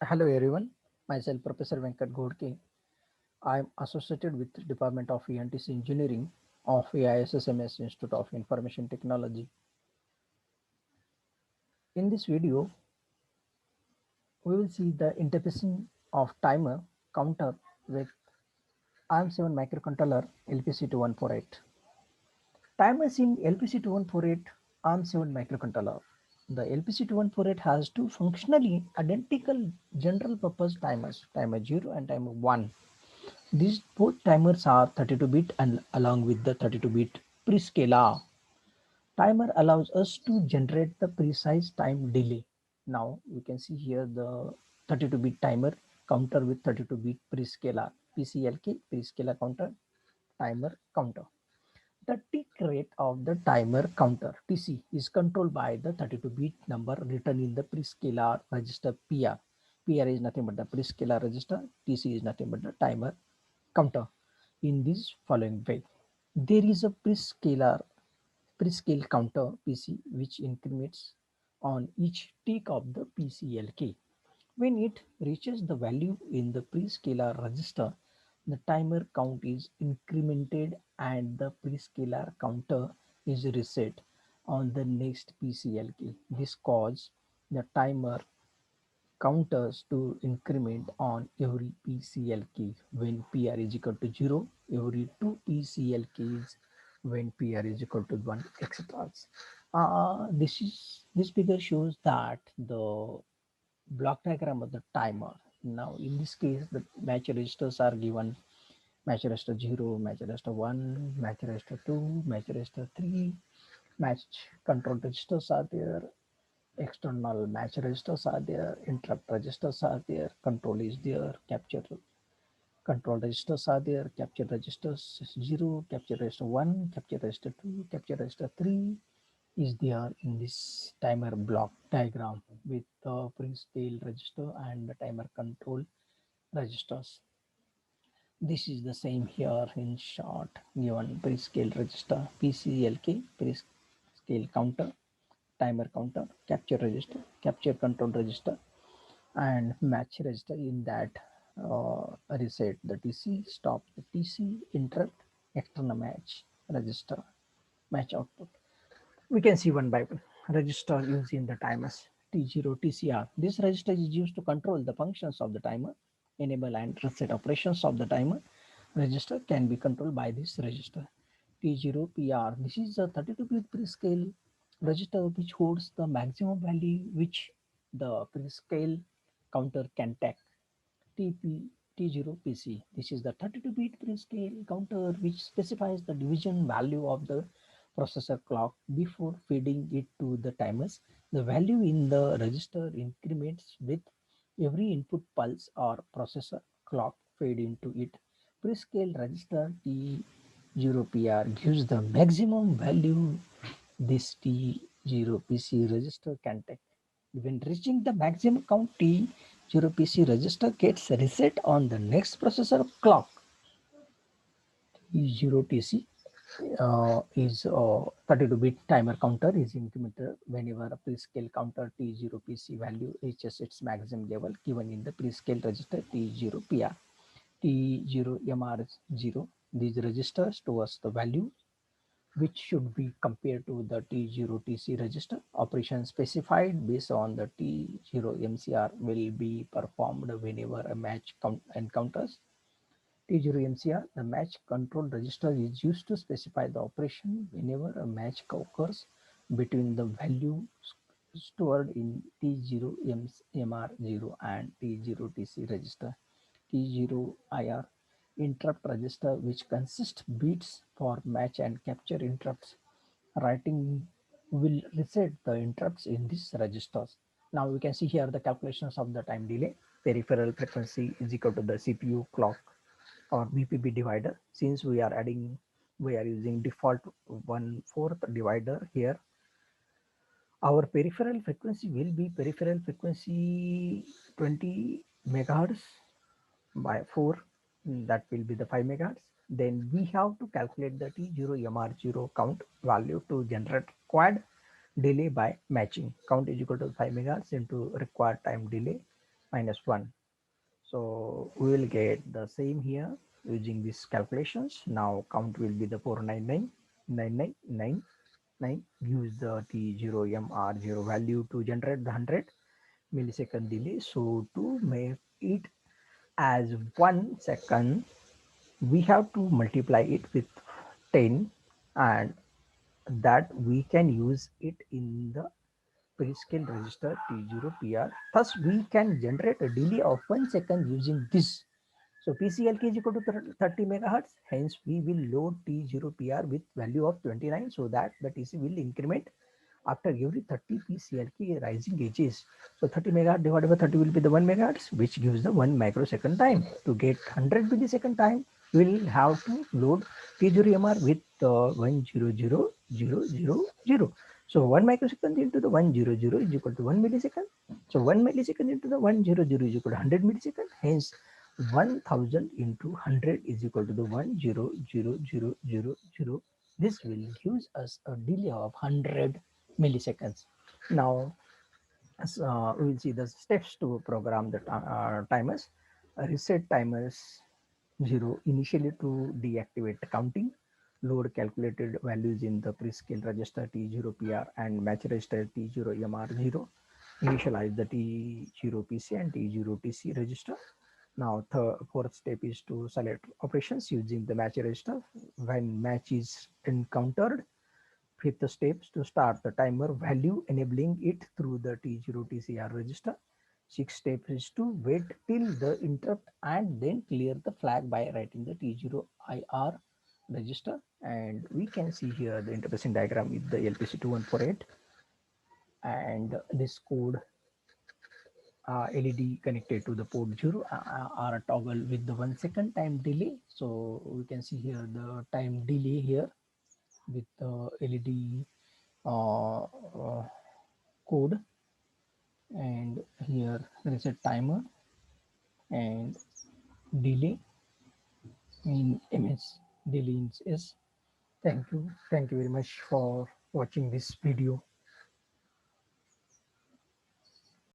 Hello everyone, myself Professor V.N.Ghodke. I am associated with the Department of E&TC Engineering of AISSMS Institute of Information Technology. In this video, we will see the interfacing of timer counter with ARM7 microcontroller LPC2148. Timers in LPC2148 ARM7 microcontroller. The LPC2148 has two functionally identical general purpose timers, timer 0 and timer 1. These both timers are 32-bit and along with the 32-bit prescaler. Timer allows us to generate the precise time delay. Now we can see here the 32-bit timer counter with 32-bit prescaler, PCLK, prescaler counter, timer counter. The tick rate of the timer counter TC is controlled by the 32-bit number written in the prescaler register PR. PR is nothing but the prescaler register, TC is nothing but the timer counter in this following way. There is a prescale counter PC which increments on each tick of the PCLK. When it reaches the value in the prescaler register, the timer count is incremented and the prescaler counter is reset on the next PCLK. This causes the timer counters to increment on every PCLK when PR is equal to 0, every 2 PCLKs when PR is equal to 1, etc. This figure shows that the block diagram of the timer. Now in this case the match registers are given: match register 0, match register 1, match register 2, match register 3, match control registers are there, external match registers are there, interrupt registers are there, control is there, capture control registers are there, capture registers 0, capture register 1, capture register 2, capture register 3 is there in this timer block diagram with the prescale register and the timer control registers. This is the same here in short given prescale register, PCLK, prescale counter, timer counter, capture register, capture control register, and match register in that reset the TC, stop the TC, interrupt, external match register, match output. We can see one by one. Register used in the timers T0 TCR. This register is used to control the functions of the timer, enable and reset operations of the timer. Register can be controlled by this register. T0 PR. This is a 32-bit prescale register which holds the maximum value which the prescale counter can take. T0 PC. This is the 32-bit prescale counter which specifies the division value of the processor clock before feeding it to the timers. The value in the register increments with every input pulse or processor clock fed into it. Prescale register T0PR gives the maximum value this T0 PC register can take. When reaching the maximum count, T0 PC register gets reset on the next processor clock. T0 TC is 32-bit timer counter is incremented whenever a prescale counter T0 PC value reaches its maximum level given in the prescale register T0 PR. T0 MR0. These registers stores the value which should be compared to the T0 TC register. Operation specified based on the T0 MCR will be performed whenever a match encounters T0 MCR. The match control register is used to specify the operation whenever a match occurs between the value stored in T0 MR0 and T0 TC register. T0 IR interrupt register which consists bits for match and capture interrupts. Writing will reset the interrupts in these registers. Now we can see here the calculations of the time delay. Peripheral frequency is equal to the CPU clock or BPB divider. Since we are using default 1/4 divider here, our peripheral frequency will be peripheral frequency 20 megahertz by 4, that will be the 5 megahertz. Then we have to calculate the T0 MR0 count value to generate required delay by matching. Count is equal to 5 megahertz into required time delay minus 1. So we will get the same here using these calculations. Now count will be the 499,999. Use the T0MR0 value to generate the 100 millisecond delay. So to make it as 1 second, we have to multiply it with 10, and that we can use it in the prescale register T0PR. Thus, we can generate a delay of 1 second using this. So PCLK is equal to 30 megahertz. Hence, we will load T0PR with value of 29 so that the TC will increment after every 30 PCLK rising edges. So 30 megahertz divided by 30 will be the 1 megahertz, which gives the 1 microsecond time. To get 100 millisecond time, we'll have to load T0MR with 100,000. So 1 microsecond into the 100 is equal to 1 millisecond. So 1 millisecond into the 100 is equal to 100 millisecond. Hence, 1000 into 100 is equal to the 100,000. This will give us a delay of 100 milliseconds. Now, we will see the steps to program the timers. Reset timers 0 initially to deactivate counting. Load calculated values in the prescale register T0PR and match register T0MR0. Initialize the T0PC and T0TC register. Now, the fourth step is to select operations using the match register. When match is encountered, fifth steps to start the timer value, enabling it through the T0TCR register. Sixth step is to wait till the interrupt and then clear the flag by writing the T0IR register. And we can see here the interfacing diagram with the LPC2148, and this code LED connected to the port 0 are toggle with the 1 second time delay. So we can see here the time delay here with the LED code, and here reset timer and delay in MS, delay in S. Thank you very much for watching this video.